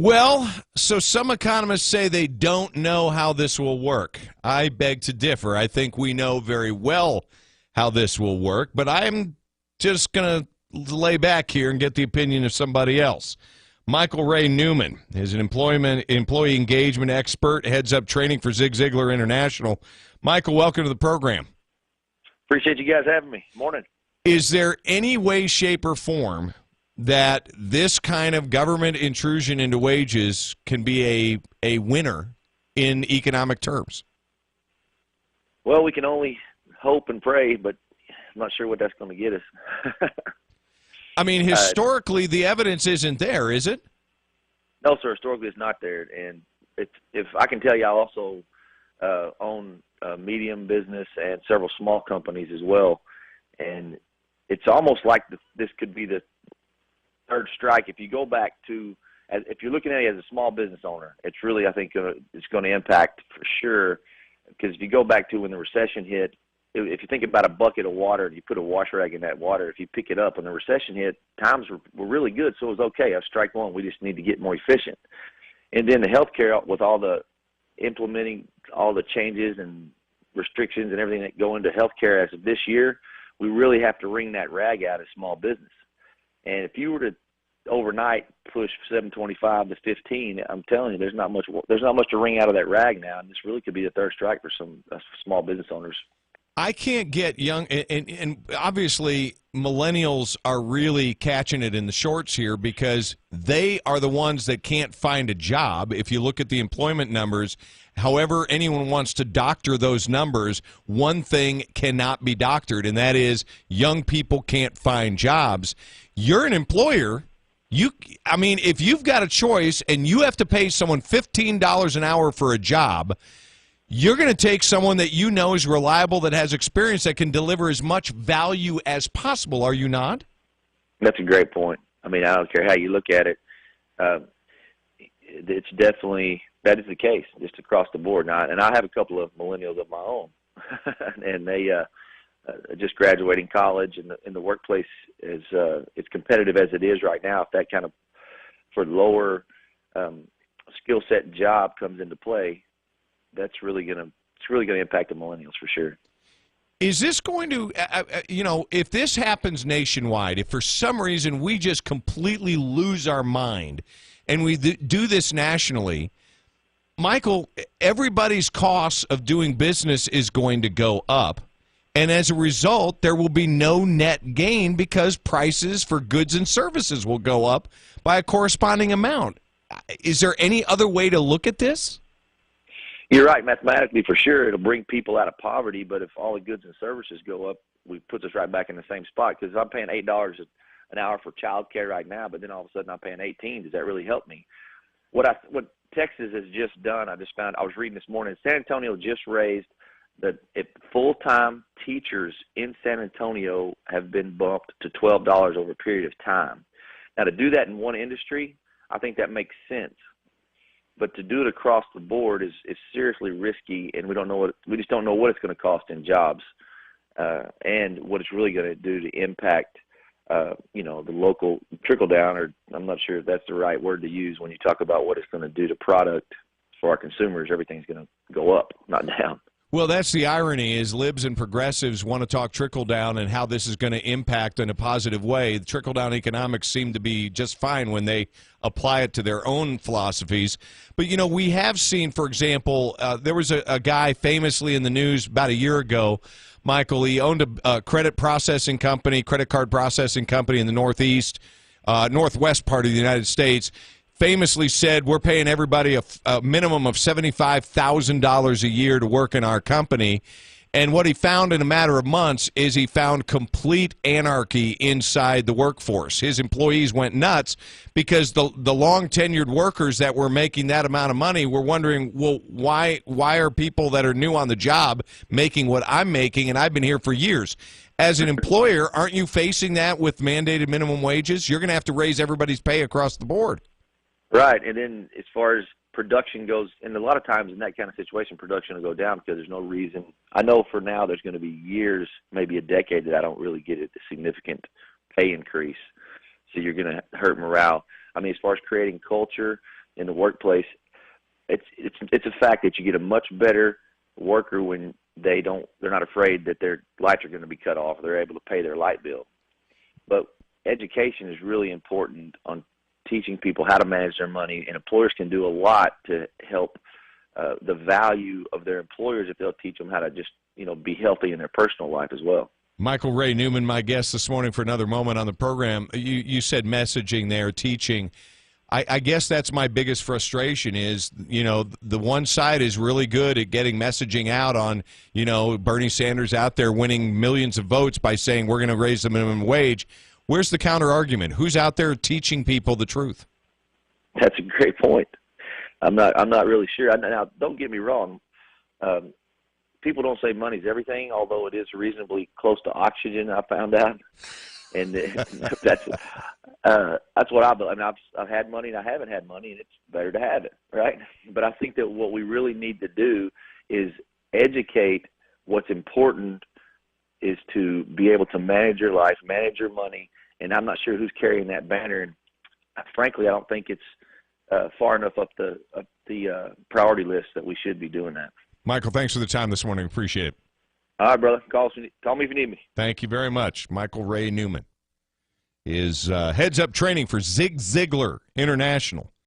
Well, so some economists say they don't know how this will work. I beg to differ. I think we know very well how this will work, but I'm just going to lay back here and get the opinion of somebody else. Michael Ray Newman is an employee engagement expert, heads up training for Zig Ziglar International. Michael, welcome to the program. Appreciate you guys having me. Morning. Is there any way, shape, or form that this kind of government intrusion into wages can be a winner in economic terms? Well, we can only hope and pray, but I'm not sure what that's going to get us. I mean, historically, the evidence isn't there, is it? No, sir. Historically, it's not there. And if I can tell you, I also own a medium business and several small companies as well. And it's almost like this could be the third strike. If you go back to, if you're looking at it as a small business owner, it's really, I think, it's going to impact for sure. Because if you go back to when the recession hit, if you think about a bucket of water and you put a wash rag in that water, if you pick it up when the recession hit, times were really good, so it was okay. I strike one. We just need to get more efficient. And then the healthcare, with all the implementing all the changes and restrictions and everything that go into healthcare as of this year, we really have to wring that rag out of small business. And if you were to overnight push 725 to 15, I'm telling you, there's not much to wring out of that rag now, and this really could be the third strike for some small business owners. I can't get young, and obviously millennials are really catching it in the shorts here because they are the ones that can't find a job. If you look at the employment numbers, however anyone wants to doctor those numbers, one thing cannot be doctored, and that is young people can't find jobs. You're an employer. If you've got a choice and you have to pay someone $15 an hour for a job, you're going to take someone that you know is reliable, that has experience, that can deliver as much value as possible, are you not? That's a great point. I mean, I don't care how you look at it. It's definitely, that is the case, just across the board. Now, and I have a couple of millennials of my own, and they just graduating college, and in the workplace is it's competitive as it is right now. If that kind of, for lower skill set job comes into play, it's really going to impact the millennials for sure. Is this going to, if this happens nationwide, if for some reason we just completely lose our mind and we do this nationally, Michael, everybody's cost of doing business is going to go up. And as a result, there will be no net gain because prices for goods and services will go up by a corresponding amount. Is there any other way to look at this? You're right. Mathematically, for sure, it'll bring people out of poverty. But if all the goods and services go up, we put us right back in the same spot. Because I'm paying $8 an hour for child care right now, but then all of a sudden I'm paying $18. Does that really help me? What Texas has just done, I was reading this morning, San Antonio just raised that full-time teachers in San Antonio have been bumped to $12 over a period of time. Now, to do that in one industry, I think that makes sense. But to do it across the board is seriously risky, and we just don't know what it's going to cost in jobs, and what it's really going to do to impact, the local trickle down. Or I'm not sure if that's the right word to use when you talk about what it's going to do to product for our consumers. Everything's going to go up, not down. Well, that's the irony, is libs and progressives want to talk trickle-down and how this is going to impact in a positive way. The trickle-down economics seem to be just fine when they apply it to their own philosophies. But, we have seen, for example, there was a guy famously in the news about a year ago, Michael. He owned a credit processing company, credit card processing company in the northwest part of the United States. Famously said, we're paying everybody a minimum of $75,000 a year to work in our company. And what he found in a matter of months is he found complete anarchy inside the workforce. His employees went nuts because the long-tenured workers that were making that amount of money were wondering, well, why are people that are new on the job making what I'm making, and I've been here for years? As an employer, aren't you facing that with mandated minimum wages? You're going to have to raise everybody's pay across the board. Right, and then as far as production goes, and a lot of times in that kind of situation, production will go down because there's no reason. I know for now there's going to be years, maybe a decade, that I don't really get a significant pay increase. So you're going to hurt morale. I mean, as far as creating culture, in the workplace, it's a fact that you get a much better worker when they're not afraid that their lights are going to be cut off. They're able to pay their light bill. But education is really important on teaching people how to manage their money, and employers can do a lot to help the value of their employers if they'll teach them how to just be healthy in their personal life as well. Michael Ray Newman, my guest this morning for another moment on the program. You said messaging there, teaching. I guess that's my biggest frustration is, the one side is really good at getting messaging out on, Bernie Sanders out there winning millions of votes by saying we're going to raise the minimum wage. Where's the counter argument? Who's out there teaching people the truth? That's a great point. I'm not really sure. Now, don't get me wrong. People don't say money's everything, although it is reasonably close to oxygen, I found out. And that's what I believe. I mean, I've had money and I haven't had money, and it's better to have it, right? But I think that what we really need to do is educate. What's important is to be able to manage your life, manage your money, and I'm not sure who's carrying that banner. And frankly, I don't think it's far enough up the priority list that we should be doing that. Michael, thanks for the time this morning. Appreciate it. All right, brother. Call me if you need me. Thank you very much. Michael Ray Newman is heads up training for Zig Ziglar International.